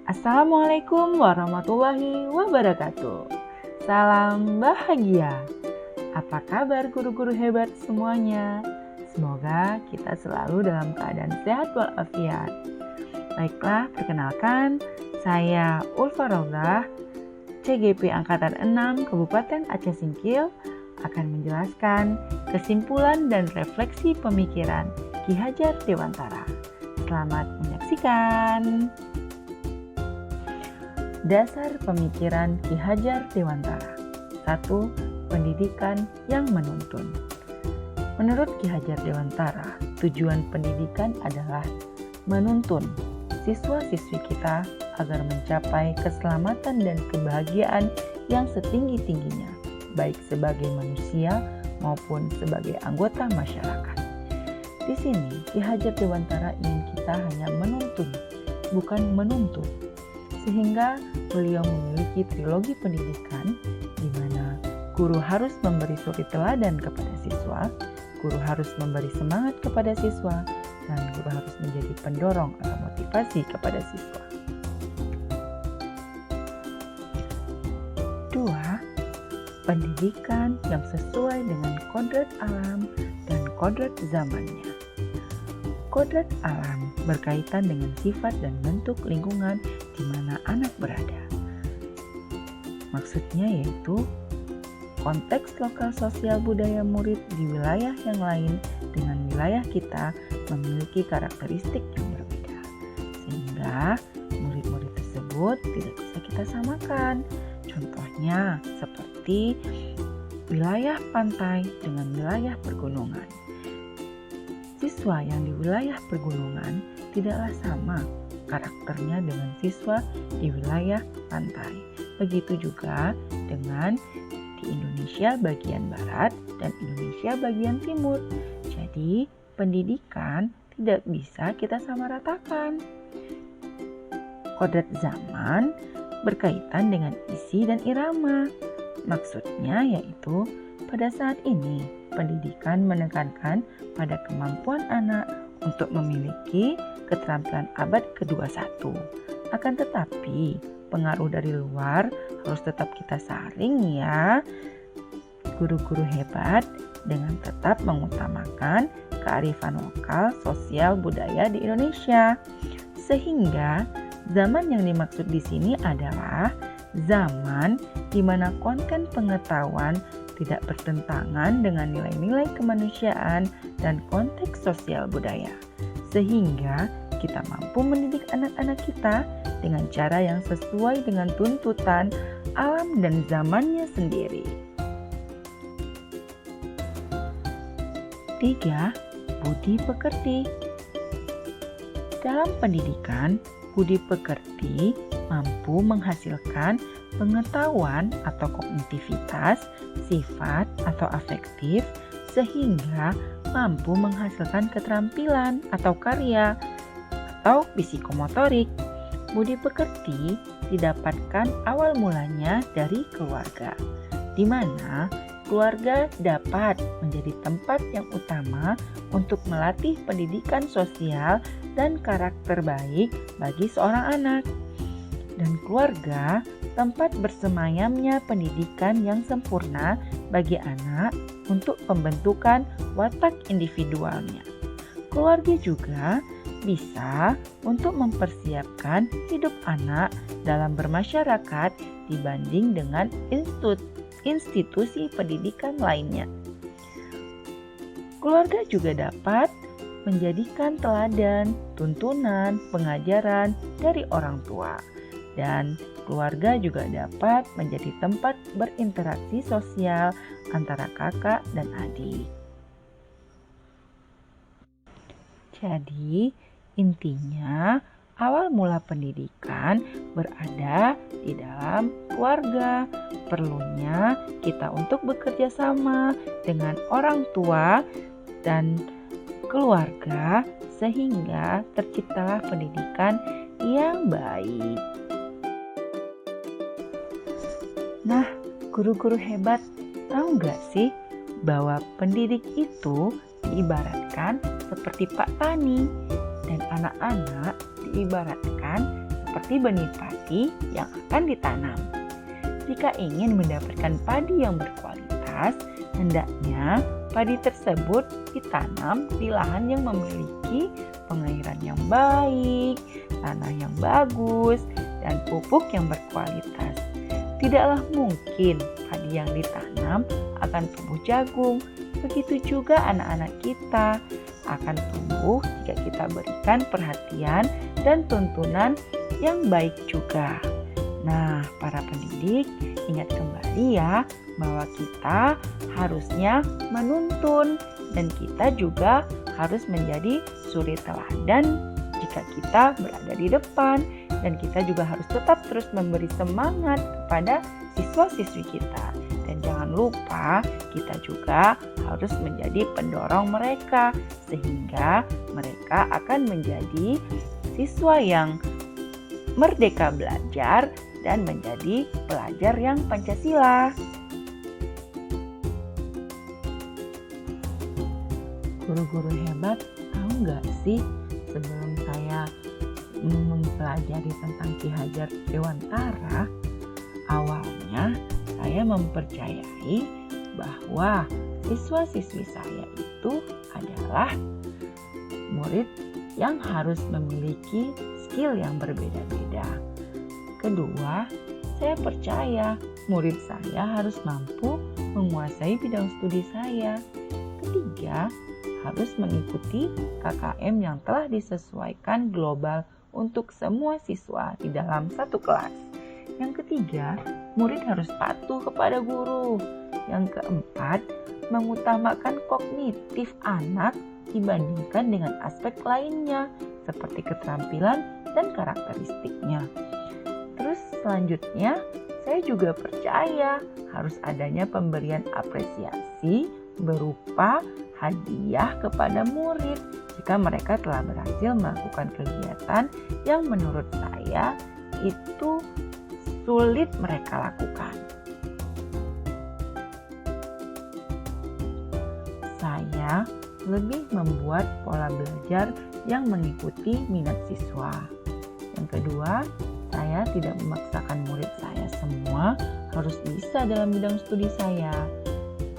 Assalamualaikum warahmatullahi wabarakatuh. Salam bahagia. Apa kabar guru-guru hebat semuanya? Semoga kita selalu dalam keadaan sehat walafiat. Baiklah, perkenalkan, saya Ulfa Raudah, CGP Angkatan 6 Kabupaten Aceh Singkil, akan menjelaskan kesimpulan dan refleksi pemikiran Ki Hajar Dewantara. Selamat menyaksikan. Dasar pemikiran Ki Hajar Dewantara. 1. Pendidikan yang menuntun. Menurut Ki Hajar Dewantara, tujuan pendidikan adalah menuntun siswa-siswi kita agar mencapai keselamatan dan kebahagiaan yang setinggi-tingginya, baik sebagai manusia maupun sebagai anggota masyarakat. Di sini, Ki Hajar Dewantara ingin kita hanya menuntun, bukan menuntut. Sehingga beliau memiliki trilogi pendidikan di mana guru harus memberi suri teladan kepada siswa, guru harus memberi semangat kepada siswa, dan guru harus menjadi pendorong atau motivasi kepada siswa. 2. Pendidikan yang sesuai dengan kodrat alam dan kodrat zamannya. Kodrat alam berkaitan dengan sifat dan bentuk lingkungan di mana anak berada. Maksudnya yaitu konteks lokal sosial budaya murid di wilayah yang lain dengan wilayah kita memiliki karakteristik yang berbeda. Sehingga murid-murid tersebut tidak bisa kita samakan. Contohnya seperti wilayah pantai dengan wilayah pegunungan. Siswa yang di wilayah pegunungan tidaklah sama karakternya dengan siswa di wilayah pantai. Begitu juga dengan di Indonesia bagian barat dan Indonesia bagian timur. Jadi, pendidikan tidak bisa kita samaratakan. Kodrat zaman berkaitan dengan isi dan irama. Maksudnya yaitu pada saat ini pendidikan menekankan pada kemampuan anak untuk memiliki keterampilan abad ke-21. Akan tetapi, pengaruh dari luar harus tetap kita saring ya. Guru-guru hebat dengan tetap mengutamakan kearifan lokal, sosial, budaya di Indonesia. Sehingga zaman yang dimaksud di sini adalah zaman di mana konten pengetahuan tidak bertentangan dengan nilai-nilai kemanusiaan dan konteks sosial budaya. Sehingga kita mampu mendidik anak-anak kita dengan cara yang sesuai dengan tuntutan alam dan zamannya sendiri. 3. Budi pekerti. Dalam pendidikan, budi pekerti mampu menghasilkan pengetahuan atau kognitivitas, sifat atau afektif, sehingga mampu menghasilkan keterampilan atau karya atau psikomotorik. Budi pekerti didapatkan awal mulanya dari keluarga, di mana keluarga dapat menjadi tempat yang utama untuk melatih pendidikan sosial dan karakter baik bagi seorang anak. Dan keluarga tempat bersemayamnya pendidikan yang sempurna bagi anak untuk pembentukan watak individualnya. Keluarga juga bisa untuk mempersiapkan hidup anak dalam bermasyarakat dibanding dengan institusi pendidikan lainnya. Keluarga juga dapat menjadikan teladan, tuntunan, pengajaran dari orang tua. Dan keluarga juga dapat menjadi tempat berinteraksi sosial antara kakak dan adik. Jadi, intinya awal mula pendidikan berada di dalam keluarga. Perlunya kita untuk bekerja sama dengan orang tua dan keluarga sehingga terciptalah pendidikan yang baik. Nah, guru-guru hebat, tahu nggak sih bahwa pendidik itu diibaratkan seperti Pak Tani dan anak-anak diibaratkan seperti benih padi yang akan ditanam. Jika ingin mendapatkan padi yang berkualitas, hendaknya padi tersebut ditanam di lahan yang memiliki pengairan yang baik, tanah yang bagus, dan pupuk yang berkualitas. Tidaklah mungkin padi yang ditanam akan tumbuh jagung. Begitu juga anak-anak kita akan tumbuh jika kita berikan perhatian dan tuntunan yang baik juga. Nah, para pendidik, ingat kembali ya bahwa kita harusnya menuntun dan kita juga harus menjadi suri teladan jika kita berada di depan, dan kita juga harus tetap terus memberi semangat kepada siswa-siswi kita. Dan jangan lupa kita juga harus menjadi pendorong mereka sehingga mereka akan menjadi siswa yang merdeka belajar dan menjadi pelajar yang Pancasila. Guru-guru hebat, tahu nggak sih sebelum saya mempelajari tentang Ki Hajar Dewantara, awalnya saya mempercayai bahwa siswa-siswi saya itu adalah murid yang harus memiliki skill yang berbeda-beda. Kedua, saya percaya murid saya harus mampu menguasai bidang studi saya. Ketiga, harus mengikuti KKM yang telah disesuaikan global untuk semua siswa di dalam satu kelas. Yang ketiga, murid harus patuh kepada guru. Yang keempat, mengutamakan kognitif anak dibandingkan dengan aspek lainnya seperti keterampilan dan karakteristiknya. Terus selanjutnya, saya juga percaya harus adanya pemberian apresiasi berupa hadiah kepada murid jika mereka telah berhasil melakukan kegiatan yang menurut saya itu sulit mereka lakukan. Saya lebih membuat pola belajar yang mengikuti minat siswa. Yang kedua, saya tidak memaksakan murid saya semua harus bisa dalam bidang studi saya.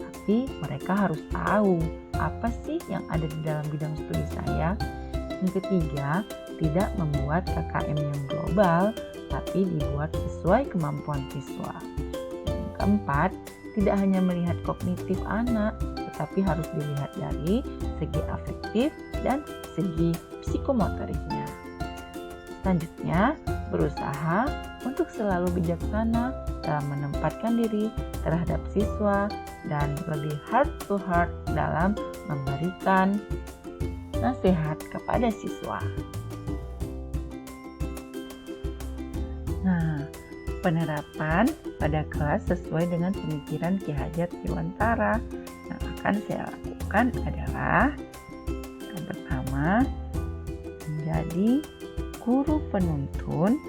Tapi mereka harus tahu apa sih yang ada di dalam bidang studi saya. Yang ketiga, tidak membuat KKM yang global, tapi dibuat sesuai kemampuan siswa. Yang keempat, tidak hanya melihat kognitif anak, tetapi harus dilihat dari segi afektif dan segi psikomotoriknya. Selanjutnya, berusaha untuk selalu bijaksana dalam menempatkan diri terhadap siswa dan lebih heart to heart dalam memberikan nasihat kepada siswa. Nah, penerapan pada kelas sesuai dengan pemikiran Ki Hajar Dewantara yang akan saya lakukan adalah yang pertama, menjadi guru penuntun.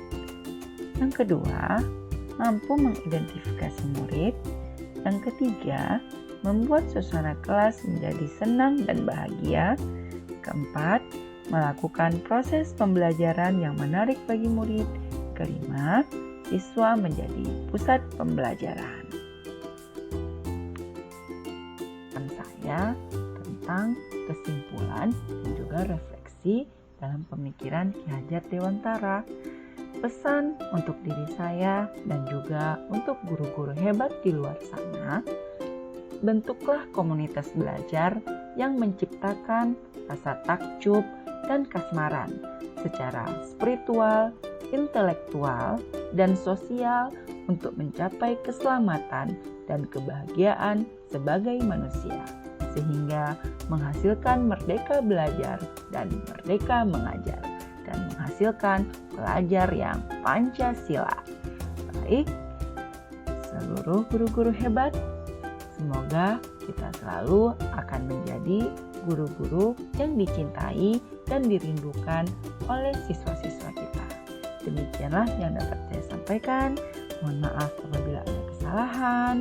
Yang kedua, mampu mengidentifikasi murid. Yang ketiga, membuat suasana kelas menjadi senang dan bahagia. Keempat, melakukan proses pembelajaran yang menarik bagi murid. Kelima, siswa menjadi pusat pembelajaran. Saya tentang kesimpulan dan juga refleksi dalam pemikiran Ki Hajar Dewantara. Pesan untuk diri saya dan juga untuk guru-guru hebat di luar sana, bentuklah komunitas belajar yang menciptakan rasa takjub dan kasmaran secara spiritual, intelektual, dan sosial untuk mencapai keselamatan dan kebahagiaan sebagai manusia, sehingga menghasilkan merdeka belajar dan merdeka mengajar, dan menghasilkan pelajar yang Pancasila. Baik, seluruh guru-guru hebat, semoga kita selalu akan menjadi guru-guru yang dicintai dan dirindukan oleh siswa-siswa kita. Demikianlah yang dapat saya sampaikan. Mohon maaf apabila ada kesalahan.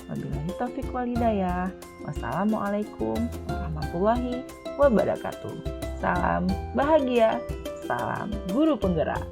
Wabillahi taufiq wal hidayah. Wassalamualaikum warahmatullahi wabarakatuh. Salam bahagia, salam guru penggerak.